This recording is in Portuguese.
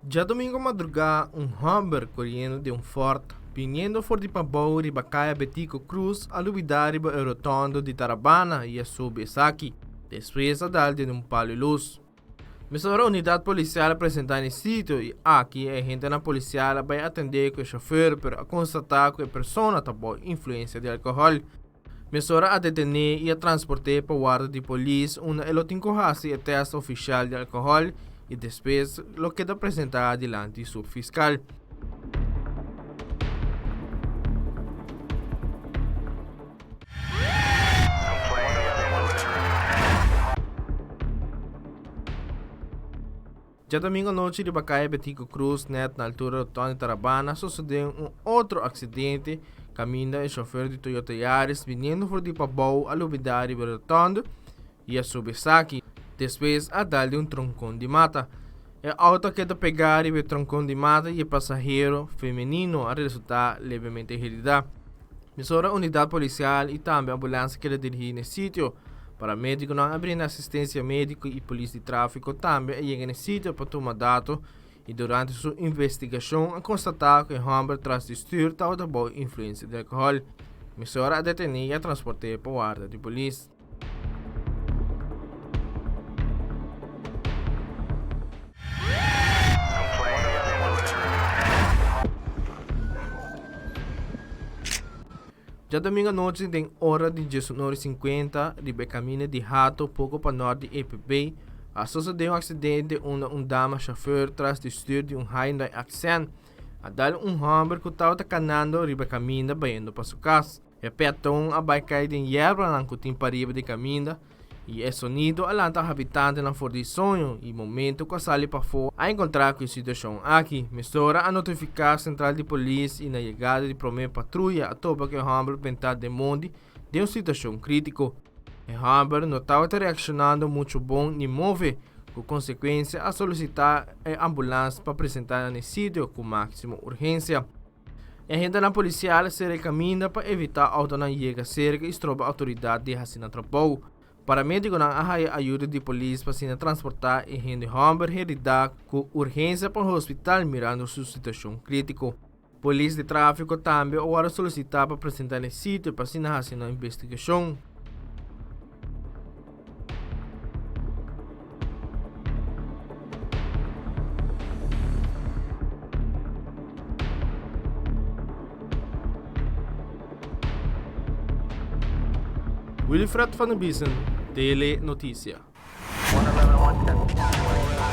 Já domingo madrugada, Humber correndo de Ford, vindo for de Pabou, Ribacaia Betico Cruz, a luvidade ba Rotondo de Tarabana e a Subesaki, depois a dar de palo luz. Misora unidade policial apresentar no sítio e aqui a gente na policial vai atender com o chofer para constatar que a pessoa tem influência de álcool. Misora a detener e a transportar para o guarda de polícia onde ela tem que a teste oficial de álcool e depois lo que apresentar diante do subfiscal. Já domingo à noite de Bacaia Betico Cruz, na altura do Tony Tarabana, sucedeu outro acidente. Caminha o chofer de Toyota Yaris vindo por de Pabou, a luvidade de Rotondo e a Subesaki, depois a dar de troncão de mata. O auto que pegar o troncão de mata e o passageiro feminino a resultar levemente herido. Misora unidade policial e também a ambulância que dirige no sítio. Para médico não abrindo assistência médica e polícia de tráfico também chega no sítio para tomar dados e durante sua investigação a constatar que Humber traz de stuur estava boa influência de álcool. Misora a detener e a transportar para o guarda de polícia. Já domingo à noite tem hora de 19h50 de caminho de Rato, pouco para norte de EPB, a sucedeu acidente onde dama chauffeur traz de stuur de Hyundai Accent, a dar Humber que estava caminhando riba caminho indo para sua casa. O peatão a vai cair em erva na cutim para riba de caminho e é sonido alanta habitante na for de sonho e momento que sale para fora a encontrar com a situação aqui. Mistura a notificar a central de polícia e na chegada de primeira patrulha a topa que o Humber pentar de monte de uma situação crítica. O Humber não estava reaccionando muito bom nem move, com consequência a solicitar a ambulância para apresentar no sítio com máxima urgência. A gente na policial se recomenda para evitar a auto não chegar cerca e estroba a autoridade de Racina Tropou. Para médico não há ajuda de polícia para se transportar e gente Humber herida com urgência para o hospital mirando sua situação crítica. Polícia de tráfico também agora solicitar para apresentar no sítio para se fazer uma investigação. Wilfred van den Biesen, Tele Notícia. 111,